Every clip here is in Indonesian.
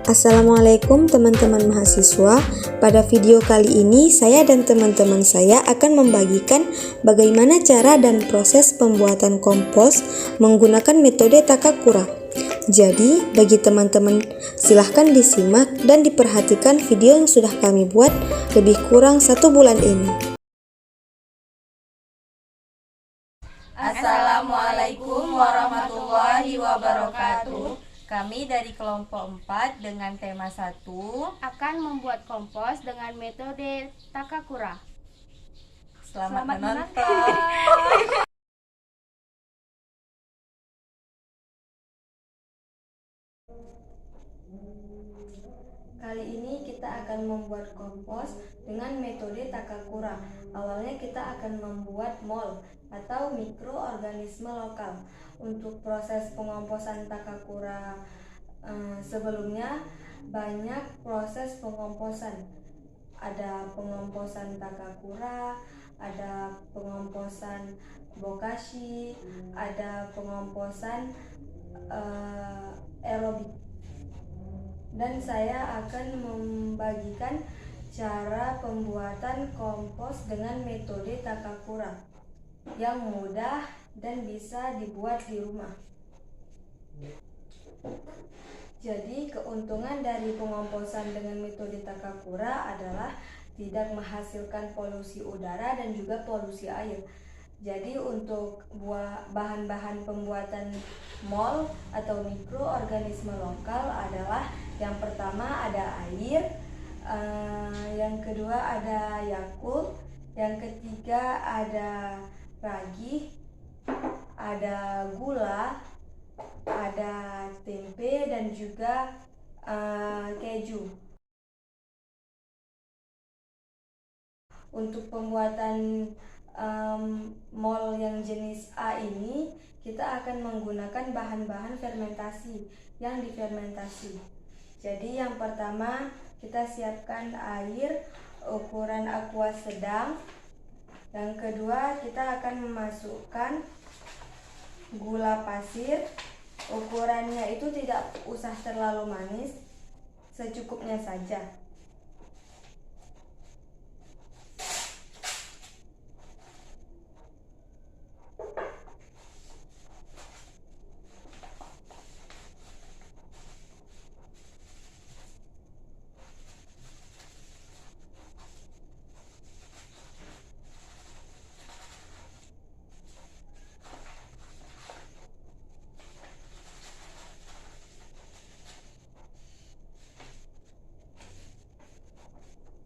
Assalamualaikum teman-teman mahasiswa. Pada video kali ini saya dan teman-teman saya akan membagikan bagaimana cara dan proses pembuatan kompos menggunakan metode Takakura. Jadi, bagi teman-teman silahkan disimak dan diperhatikan video yang sudah kami buat lebih kurang 1 bulan ini. Assalamualaikum warahmatullahi wabarakatuh. Kami dari kelompok 4 dengan tema 1 akan membuat kompos dengan metode Takakura. Selamat menonton. Kali ini kita akan membuat kompos dengan metode Takakura. Awalnya kita akan membuat mol atau mikroorganisme lokal. Untuk proses pengomposan Takakura sebelumnya banyak proses pengomposan. Ada pengomposan Takakura, ada pengomposan bokashi, ada pengomposan aerobik. Dan saya akan membagikan cara pembuatan kompos dengan metode Takakura yang mudah dan bisa dibuat di rumah. Jadi keuntungan dari pengomposan dengan metode Takakura adalah tidak menghasilkan polusi udara dan juga polusi air. Jadi untuk bahan-bahan pembuatan mol atau mikroorganisme lokal adalah yang pertama ada air, yang kedua ada Yakult, yang ketiga ada ragi, ada gula, ada tempe dan juga keju. Untuk pembuatan mol yang jenis A ini kita akan menggunakan bahan-bahan fermentasi yang difermentasi. Jadi yang pertama kita siapkan air ukuran aqua sedang. Yang kedua kita akan memasukkan gula pasir. Ukurannya itu tidak usah terlalu manis, secukupnya saja.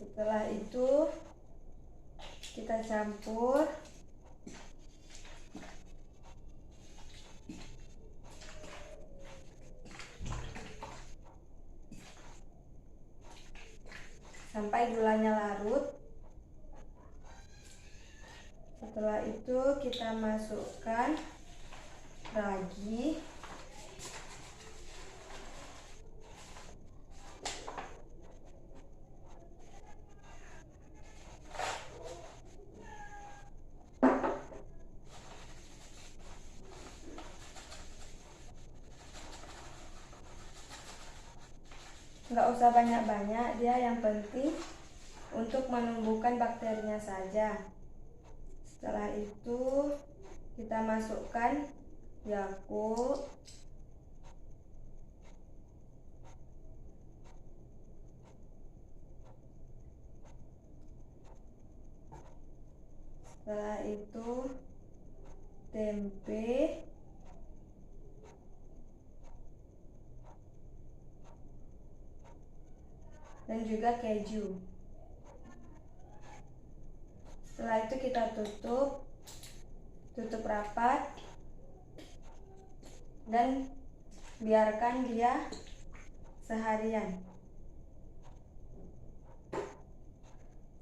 Setelah itu kita campur sampai gulanya larut. Setelah itu kita masukkan ragi, nggak usah banyak-banyak, dia yang penting untuk menumbuhkan bakterinya saja. Setelah itu kita masukkan Yakult, setelah itu tempe, dan juga keju. Setelah itu kita tutup rapat dan biarkan dia seharian.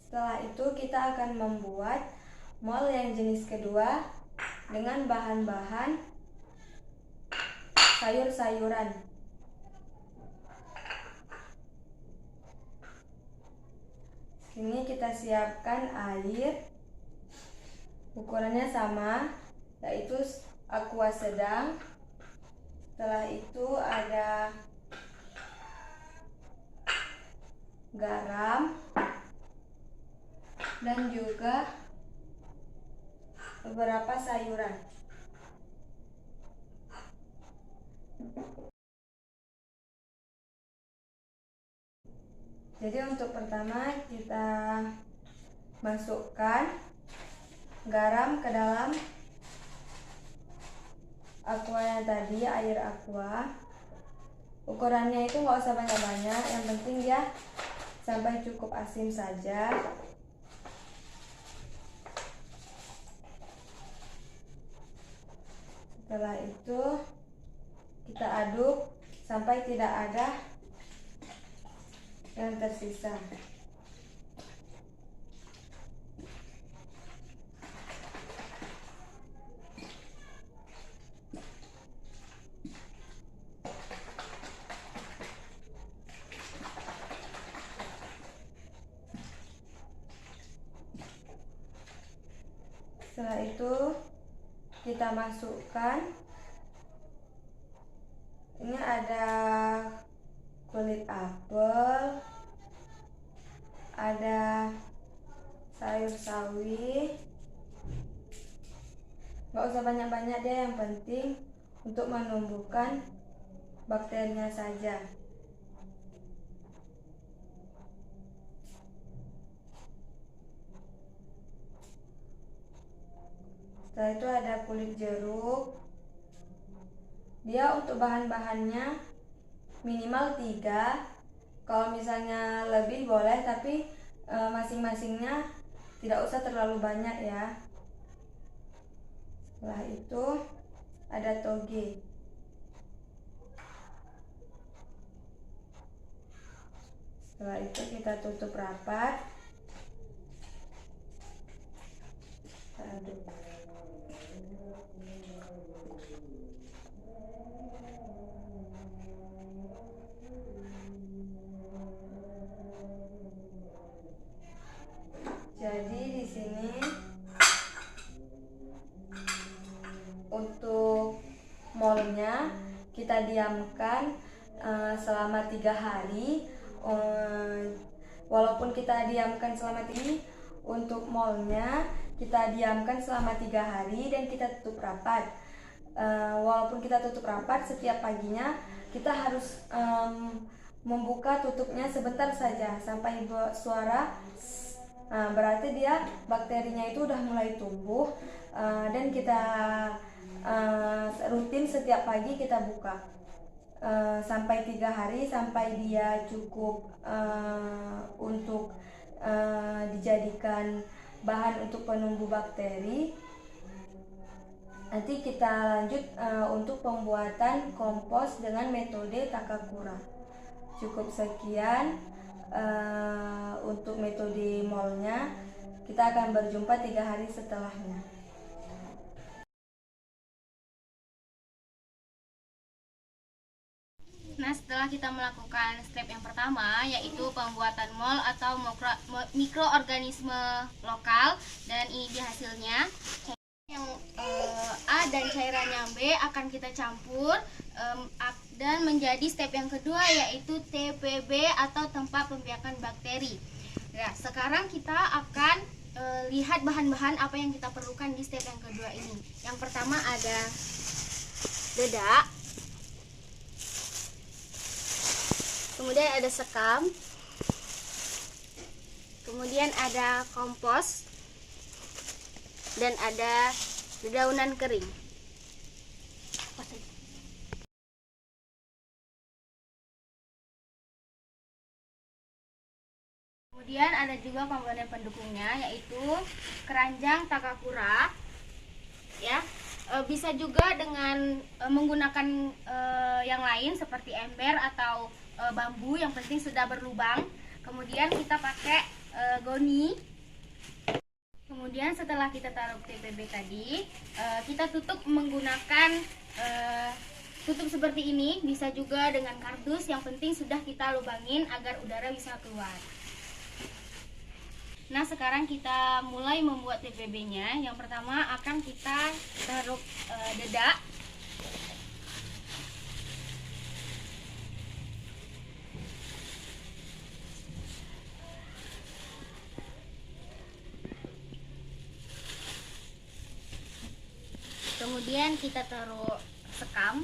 Setelah itu kita akan membuat mol yang jenis kedua dengan bahan-bahan sayur-sayuran. Ini kita siapkan air, ukurannya sama, yaitu aqua sedang. Setelah itu ada garam, dan juga beberapa sayuran. Jadi untuk pertama kita masukkan garam ke dalam aquanya tadi, air aqua. Ukurannya itu nggak usah banyak-banyak, yang penting dia sampai cukup asin saja. Setelah itu kita aduk sampai tidak ada yang tersisa. Setelah itu kita masukkan, ini ada kulit apel, ada sayur sawi. Gak usah banyak-banyak deh, yang penting untuk menumbuhkan bakterinya saja. Setelah itu ada kulit jeruk. Dia untuk bahan-bahannya minimal 3. Kalau misalnya lebih boleh, tapi masing-masingnya tidak usah terlalu banyak ya. Setelah itu ada toge. Setelah itu kita tutup rapat. Aduk. Jadi di sini untuk molnya kita diamkan selama 3 hari. Walaupun kita diamkan selama ini, untuk molnya kita diamkan selama 3 hari dan kita tutup rapat. Walaupun kita tutup rapat, setiap paginya kita harus membuka tutupnya sebentar saja sampai suara. Berarti dia bakterinya itu udah mulai tumbuh, dan kita rutin setiap pagi kita buka sampai 3 hari, sampai dia cukup untuk dijadikan bahan untuk penumbuh bakteri. Nanti kita lanjut untuk pembuatan kompos dengan metode Takakura. Cukup sekian untuk metode molnya. Kita akan berjumpa 3 hari setelahnya. Nah, setelah kita melakukan step yang pertama, yaitu pembuatan mol atau mikroorganisme lokal, dan ini dia hasilnya. Yang A dan cairan yang B akan kita campur dan menjadi step yang kedua, yaitu TPB atau tempat pembiakan bakteri. Nah, sekarang kita akan lihat bahan-bahan apa yang kita perlukan di step yang kedua ini. Yang pertama ada dedak, kemudian ada sekam, kemudian ada kompos, dan ada dedaunan kering. Kemudian ada juga komponen pendukungnya, yaitu keranjang Takakura. Ya, bisa juga dengan menggunakan yang lain seperti ember atau bambu, yang penting sudah berlubang. Kemudian kita pakai goni. Kemudian setelah kita taruh TPB tadi, kita tutup menggunakan tutup seperti ini. Bisa juga dengan kardus, yang penting sudah kita lubangin agar udara bisa keluar. Nah, sekarang kita mulai membuat TPB-nya. Yang pertama akan kita taruh dedak. Kemudian kita taruh sekam.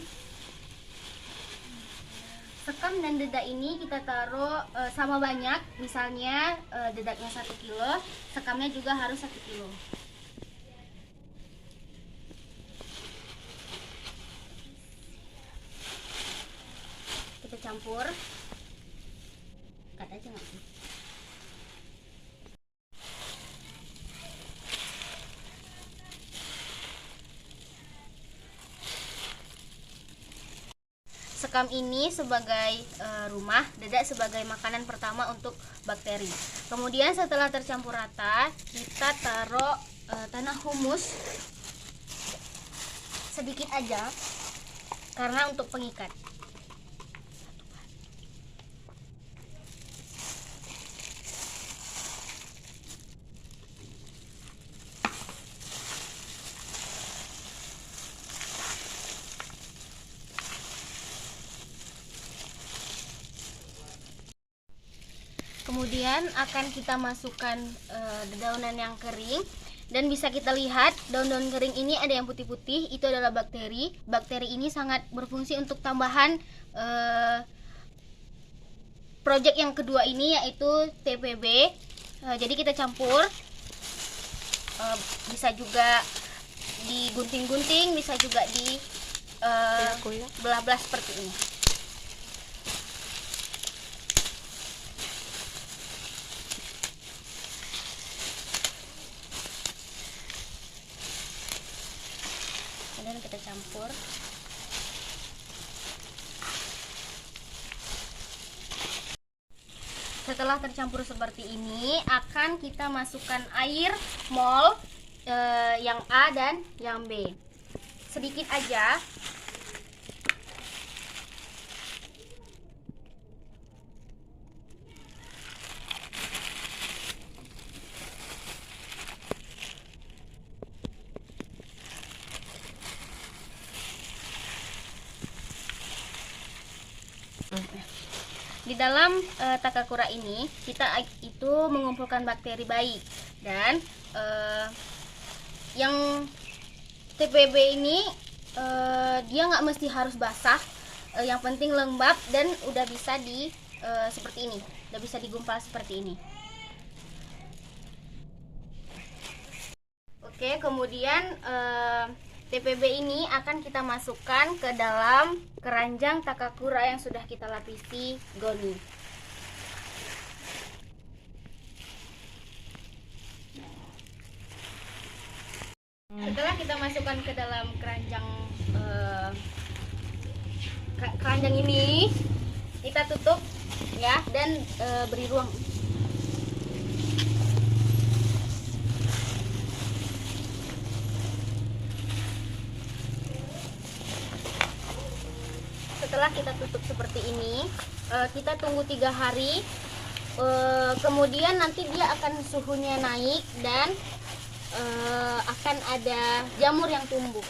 Sekam dan dedak ini kita taruh sama banyak. Misalnya dedaknya 1 kilo, sekamnya juga harus 1 kilo. Kita campur. Kat aja nggak sih? Sekam ini sebagai rumah, dedak sebagai makanan pertama untuk bakteri. Kemudian setelah tercampur rata, kita taruh tanah humus sedikit aja karena untuk pengikat. Kemudian akan kita masukkan dedaunan yang kering, dan bisa kita lihat daun-daun kering ini ada yang putih-putih, itu adalah bakteri. Bakteri ini sangat berfungsi untuk tambahan project yang kedua ini, yaitu TPB. Jadi kita campur, bisa juga digunting-gunting, bisa juga di belah-belah seperti ini. Kemudian kita campur. Setelah tercampur seperti ini, akan kita masukkan air mol yang A dan yang B. Sedikit aja. Di dalam takakura ini kita itu mengumpulkan bakteri baik, dan yang TPB ini dia nggak mesti harus basah, yang penting lembab dan udah bisa seperti ini, udah bisa digumpal seperti ini. Oke, kemudian TPB ini akan kita masukkan ke dalam keranjang takakura yang sudah kita lapisi goni. Setelah kita masukkan ke dalam keranjang ini, kita tutup ya, dan beri ruang. Setelah kita tutup seperti ini, kita tunggu 3 hari. Kemudian nanti dia akan suhunya naik dan akan ada jamur yang tumbuh.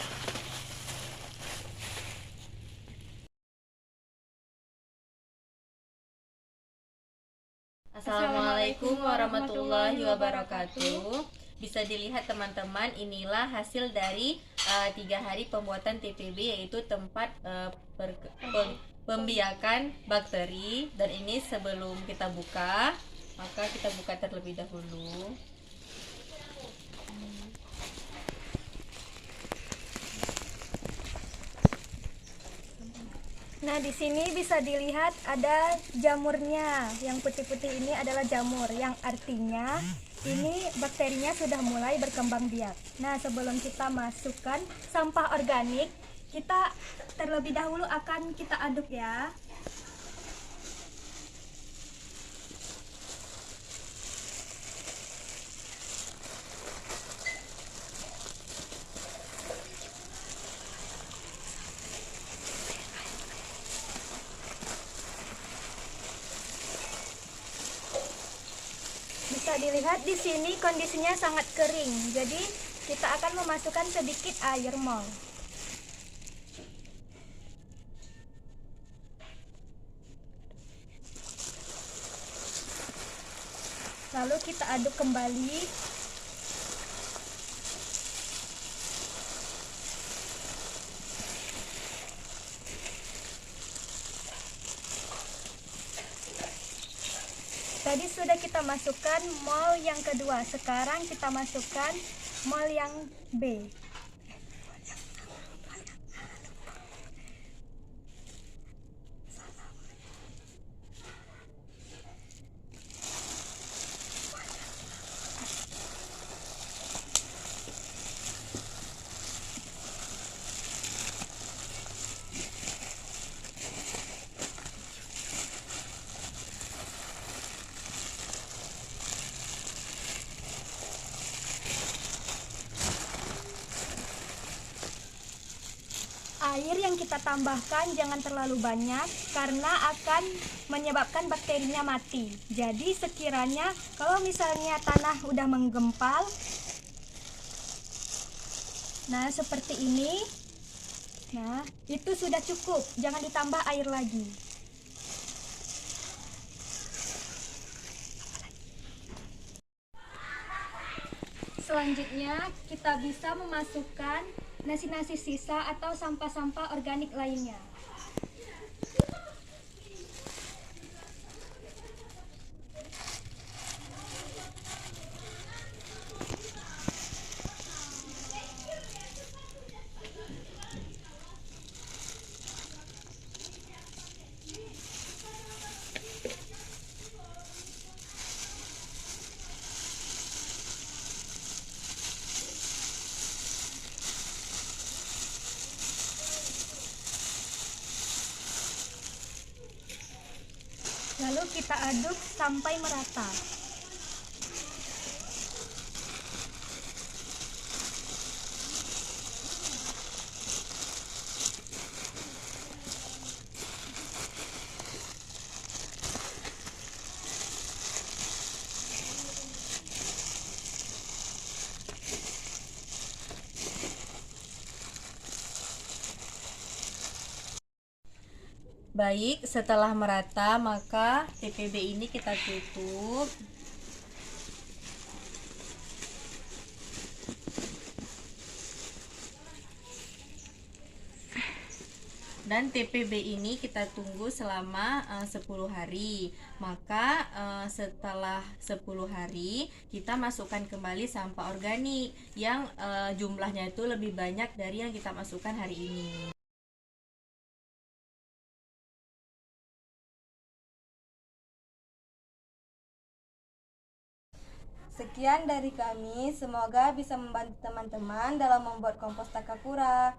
Assalamualaikum warahmatullahi wabarakatuh. Bisa dilihat teman-teman, inilah hasil dari 3 hari pembuatan TPB, yaitu tempat pembiakan bakteri. Dan ini sebelum kita buka, maka kita buka terlebih dahulu. Nah, di sini bisa dilihat ada jamurnya. Yang putih-putih ini adalah jamur, yang artinya ini bakterinya sudah mulai berkembang biak. Nah, sebelum kita masukkan sampah organik, kita terlebih dahulu akan kita aduk ya. Bisa dilihat di sini kondisinya sangat kering. Jadi kita akan memasukkan sedikit air mol. Lalu kita aduk kembali. Tadi sudah kita masukkan mol yang kedua. Sekarang kita masukkan mol yang B. Air yang kita tambahkan jangan terlalu banyak karena akan menyebabkan bakterinya mati. Jadi sekiranya kalau misalnya tanah udah menggempal, nah seperti ini, nah itu sudah cukup, jangan ditambah air lagi. Selanjutnya kita bisa memasukkan nasi-nasi sisa atau sampah-sampah organik lainnya. Lalu kita aduk sampai merata. Baik, setelah merata maka TPB ini kita tutup. Dan TPB ini kita tunggu selama 10 hari. Maka setelah 10 hari kita masukkan kembali sampah organik yang jumlahnya itu lebih banyak dari yang kita masukkan hari ini. Sekian dari kami, semoga bisa membantu teman-teman dalam membuat kompos Takakura.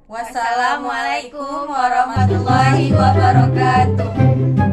Wassalamualaikum warahmatullahi wabarakatuh.